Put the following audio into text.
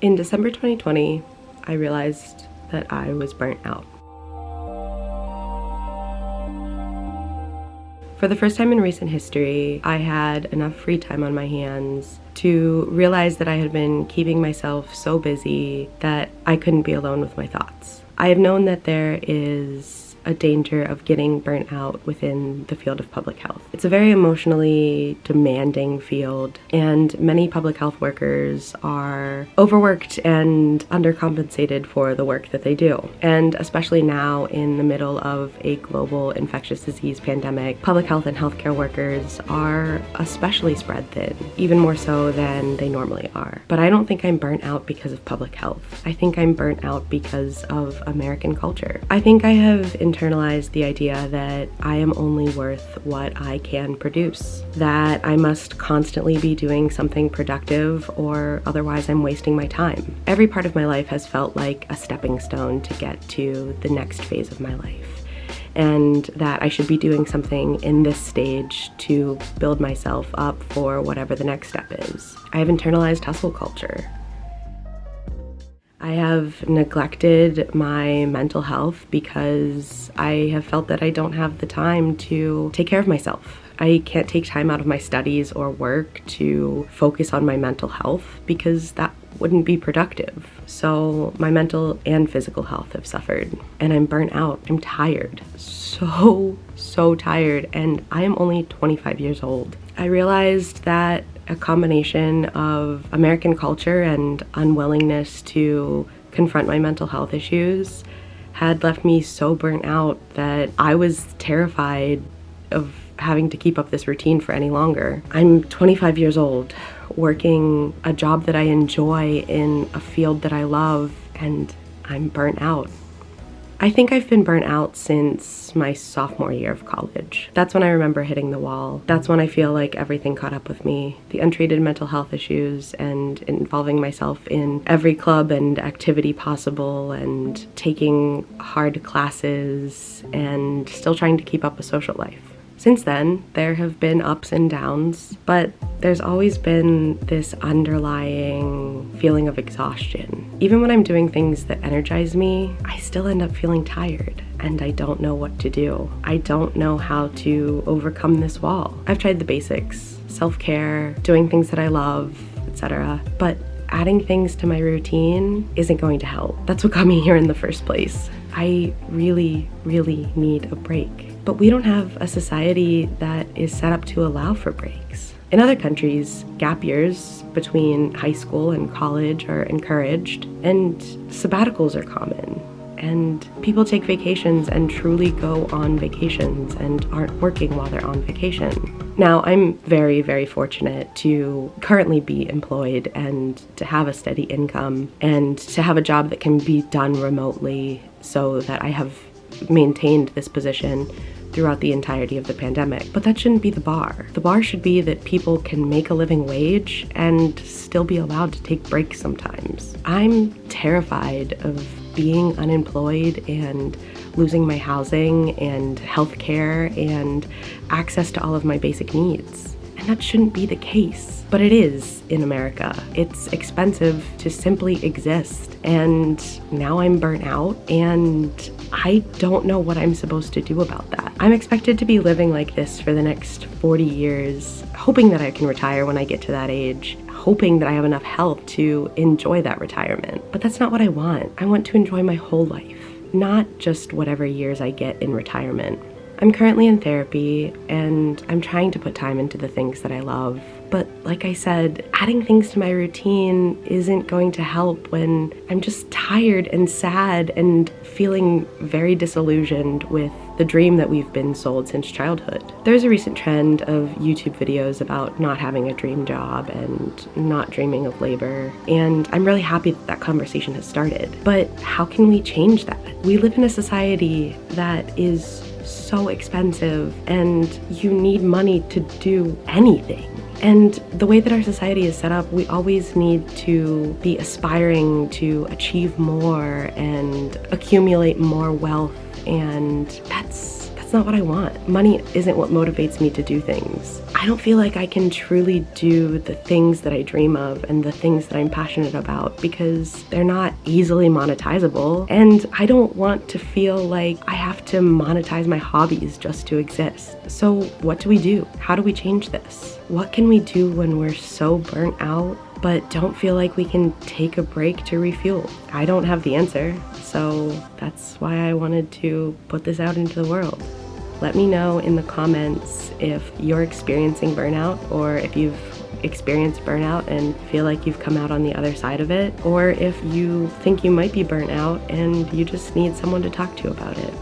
In December 2020, I realized that I was burnt out. For the first time in recent history, I had enough free time on my hands to realize that I had been keeping myself so busy that I couldn't be alone with my thoughts. I have known that there is a danger of getting burnt out within the field of public health. It's a very emotionally demanding field, and many public health workers are overworked and undercompensated for the work that they do. And especially now in the middle of a global infectious disease pandemic, public health and healthcare workers are especially spread thin, even more so than they normally are. But I don't think I'm burnt out because of public health. I think I'm burnt out because of American culture. I think I have internalized the idea that I am only worth what I can produce, that I must constantly be doing something productive or otherwise I'm wasting my time. Every part of my life has felt like a stepping stone to get to the next phase of my life, and that I should be doing something in this stage to build myself up for whatever the next step is. I have internalized hustle culture. I have neglected my mental health because I have felt that I don't have the time to take care of myself. I can't take time out of my studies or work to focus on my mental health because that wouldn't be productive. So my mental and physical health have suffered, and I'm burnt out. I'm tired. So tired, and I am only 25 years old. I realized that a combination of American culture and unwillingness to confront my mental health issues had left me so burnt out that I was terrified of having to keep up this routine for any longer. I'm 25 years old, working a job that I enjoy in a field that I love, and I'm burnt out. I think I've been burnt out since my sophomore year of college. That's when I remember hitting the wall. That's when I feel like everything caught up with me. The untreated mental health issues and involving myself in every club and activity possible and taking hard classes and still trying to keep up a social life. Since then, there have been ups and downs, but there's always been this underlying feeling of exhaustion. Even when I'm doing things that energize me, I still end up feeling tired, and I don't know what to do. I don't know how to overcome this wall. I've tried the basics, self-care, doing things that I love, etc., but adding things to my routine isn't going to help. That's what got me here in the first place. I really need a break. But we don't have a society that is set up to allow for breaks. In other countries, gap years between high school and college are encouraged, and sabbaticals are common. And people take vacations and truly go on vacations and aren't working while they're on vacation. Now, I'm very fortunate to currently be employed and to have a steady income and to have a job that can be done remotely so that I have maintained this position throughout the entirety of the pandemic. But that shouldn't be the bar. The bar should be that people can make a living wage and still be allowed to take breaks sometimes. I'm terrified of being unemployed and losing my housing and healthcare and access to all of my basic needs. And that shouldn't be the case. But it is in America. It's expensive to simply exist. And now I'm burnt out, and I don't know what I'm supposed to do about that. I'm expected to be living like this for the next 40 years, hoping that I can retire when I get to that age, hoping that I have enough health to enjoy that retirement. But that's not what I want. I want to enjoy my whole life, not just whatever years I get in retirement. I'm currently in therapy, and I'm trying to put time into the things that I love. But like I said, adding things to my routine isn't going to help when I'm just tired and sad and feeling very disillusioned with the dream that we've been sold since childhood. There's a recent trend of YouTube videos about not having a dream job and not dreaming of labor, and I'm really happy that that conversation has started. But how can we change that? We live in a society that is so expensive, and you need money to do anything. And the way that our society is set up, we always need to be aspiring to achieve more and accumulate more wealth, and that's that's not what I want. Money isn't what motivates me to do things. I don't feel like I can truly do the things that I dream of and the things that I'm passionate about because they're not easily monetizable. And I don't want to feel like I have to monetize my hobbies just to exist. So what do we do? How do we change this? What can we do when we're so burnt out but don't feel like we can take a break to refuel? I don't have the answer, so that's why I wanted to put this out into the world. Let me know in the comments if you're experiencing burnout, or if you've experienced burnout and feel like you've come out on the other side of it, or if you think you might be burnt out and you just need someone to talk to about it.